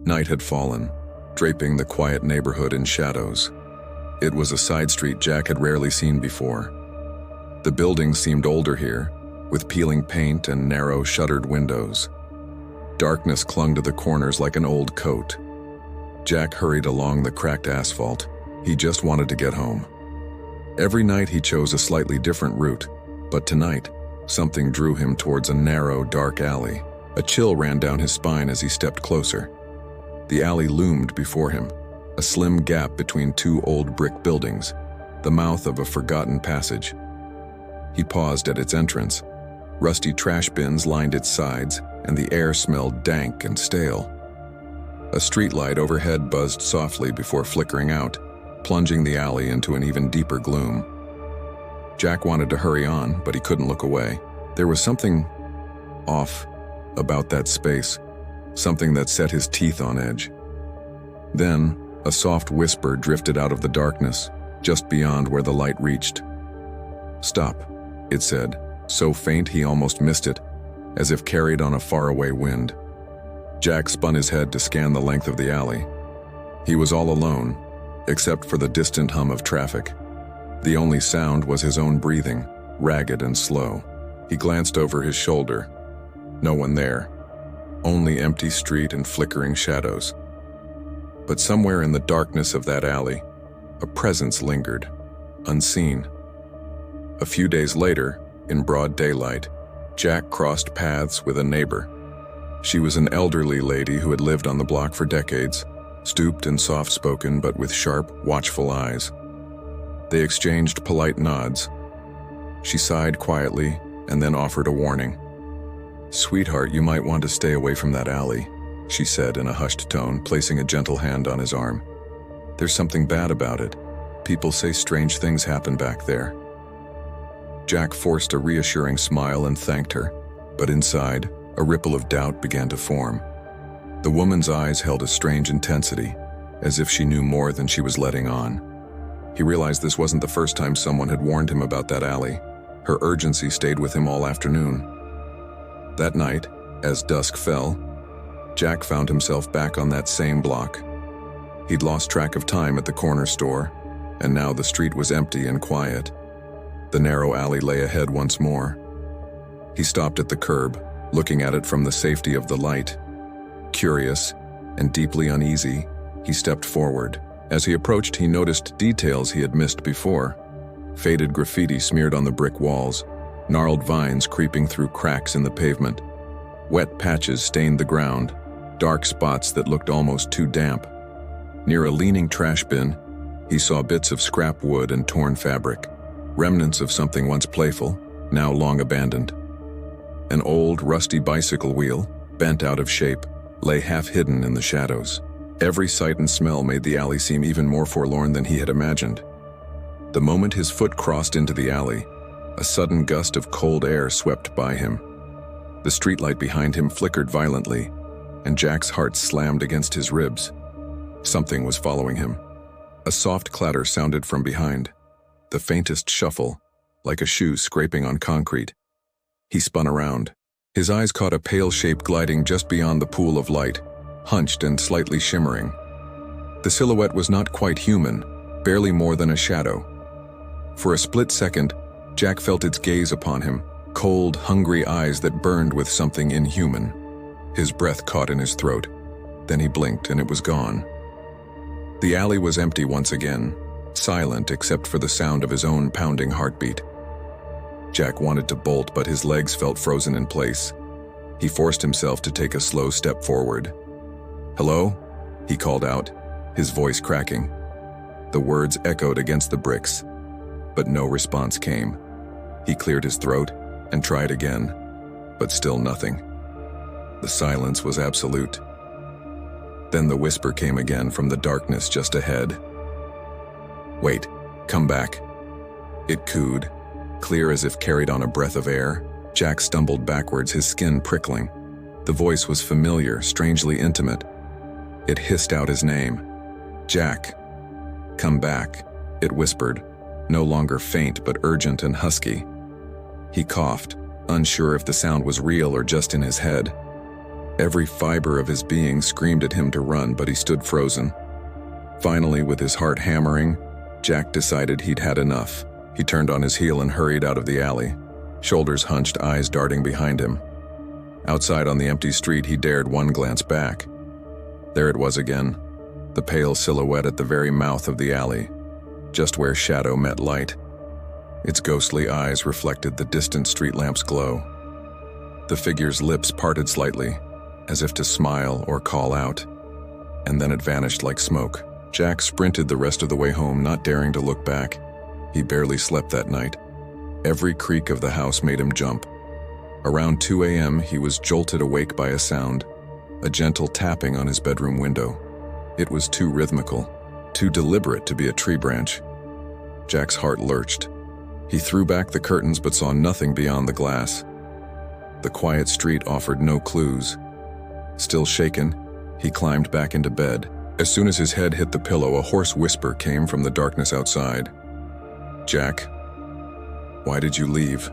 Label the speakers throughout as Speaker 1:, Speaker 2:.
Speaker 1: Night had fallen, draping the quiet neighborhood in shadows. It was a side street Jack had rarely seen before. The buildings seemed older here, with peeling paint and narrow, shuttered windows. Darkness clung to the corners like an old coat. Jack hurried along the cracked asphalt. He just wanted to get home. Every night he chose a slightly different route, but tonight, something drew him towards a narrow, dark alley. A chill ran down his spine as he stepped closer. The alley loomed before him, a slim gap between two old brick buildings, the mouth of a forgotten passage. He paused at its entrance. Rusty trash bins lined its sides, and the air smelled dank and stale. A streetlight overhead buzzed softly before flickering out, plunging the alley into an even deeper gloom. Jack wanted to hurry on, but he couldn't look away. There was something off about that space, something that set his teeth on edge. Then, a soft whisper drifted out of the darkness, just beyond where the light reached. "Stop," it said, so faint he almost missed it, as if carried on a faraway wind. Jack spun his head to scan the length of the alley. He was all alone, except for the distant hum of traffic. The only sound was his own breathing, ragged and slow. He glanced over his shoulder. No one there. Only empty street and flickering shadows. But somewhere in the darkness of that alley, a presence lingered, unseen. A few days later, in broad daylight, Jack crossed paths with a neighbor. She was an elderly lady who had lived on the block for decades, stooped and soft-spoken but with sharp, watchful eyes. They exchanged polite nods. She sighed quietly and then offered a warning. "Sweetheart, you might want to stay away from that alley," she said in a hushed tone, placing a gentle hand on his arm. "There's something bad about it. People say strange things happen back there." Jack forced a reassuring smile and thanked her, but inside, a ripple of doubt began to form. The woman's eyes held a strange intensity, as if she knew more than she was letting on. He realized this wasn't the first time someone had warned him about that alley. Her urgency stayed with him all afternoon. That night, as dusk fell, Jack found himself back on that same block. He'd lost track of time at the corner store, and now the street was empty and quiet. The narrow alley lay ahead once more. He stopped at the curb, looking at it from the safety of the light. Curious and deeply uneasy, he stepped forward. As he approached, he noticed details he had missed before. Faded graffiti smeared on the brick walls, gnarled vines creeping through cracks in the pavement. Wet patches stained the ground, dark spots that looked almost too damp. Near a leaning trash bin, he saw bits of scrap wood and torn fabric, remnants of something once playful, now long abandoned. An old, rusty bicycle wheel, bent out of shape, lay half hidden in the shadows. Every sight and smell made the alley seem even more forlorn than he had imagined. The moment his foot crossed into the alley, a sudden gust of cold air swept by him. The streetlight behind him flickered violently, and Jack's heart slammed against his ribs. Something was following him. A soft clatter sounded from behind, the faintest shuffle, like a shoe scraping on concrete. He spun around. His eyes caught a pale shape gliding just beyond the pool of light, hunched and slightly shimmering. The silhouette was not quite human, barely more than a shadow. For a split second, Jack felt its gaze upon him, cold, hungry eyes that burned with something inhuman. His breath caught in his throat. Then he blinked and it was gone. The alley was empty once again, silent except for the sound of his own pounding heartbeat. Jack wanted to bolt, but his legs felt frozen in place. He forced himself to take a slow step forward. "Hello?" he called out, his voice cracking. The words echoed against the bricks, but no response came. He cleared his throat and tried again, but still nothing. The silence was absolute. Then the whisper came again from the darkness just ahead. "Wait, come back," it cooed, clear as if carried on a breath of air. Jack stumbled backwards, his skin prickling. The voice was familiar, strangely intimate. It hissed out his name. "Jack, come back," it whispered, no longer faint but urgent and husky. He coughed, unsure if the sound was real or just in his head. Every fiber of his being screamed at him to run, but he stood frozen. Finally, with his heart hammering, Jack decided he'd had enough. He turned on his heel and hurried out of the alley, shoulders hunched, eyes darting behind him. Outside on the empty street, he dared one glance back. There it was again, the pale silhouette at the very mouth of the alley, just where shadow met light. Its ghostly eyes reflected the distant street lamp's glow. The figure's lips parted slightly, as if to smile or call out, and then it vanished like smoke. Jack sprinted the rest of the way home, not daring to look back. He barely slept that night. Every creak of the house made him jump. Around 2 a.m., he was jolted awake by a sound, a gentle tapping on his bedroom window. It was too rhythmical, too deliberate to be a tree branch. Jack's heart lurched. He threw back the curtains but saw nothing beyond the glass. The quiet street offered no clues. Still shaken, he climbed back into bed. As soon as his head hit the pillow, a hoarse whisper came from the darkness outside. "Jack, why did you leave?"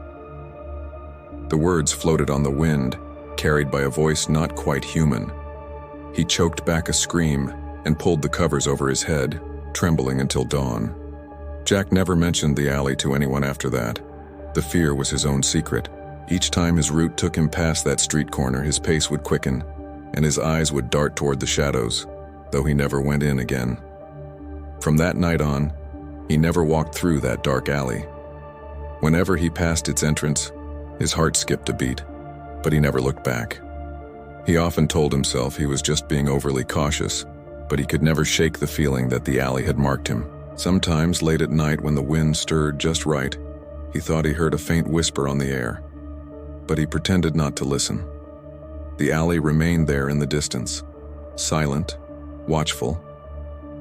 Speaker 1: The words floated on the wind, carried by a voice not quite human. He choked back a scream and pulled the covers over his head, trembling until dawn. Jack never mentioned the alley to anyone after that. The fear was his own secret. Each time his route took him past that street corner, his pace would quicken, and his eyes would dart toward the shadows, though he never went in again. From that night on, he never walked through that dark alley. Whenever he passed its entrance, his heart skipped a beat, but he never looked back. He often told himself he was just being overly cautious, but he could never shake the feeling that the alley had marked him. Sometimes, late at night when the wind stirred just right, he thought he heard a faint whisper on the air, but he pretended not to listen. The alley remained there in the distance, silent, watchful,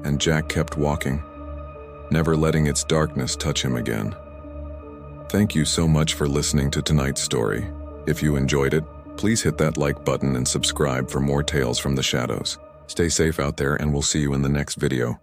Speaker 1: and Jack kept walking, never letting its darkness touch him again. Thank you so much for listening to tonight's story. If you enjoyed it, please hit that like button and subscribe for more tales from the shadows. Stay safe out there, and we'll see you in the next video.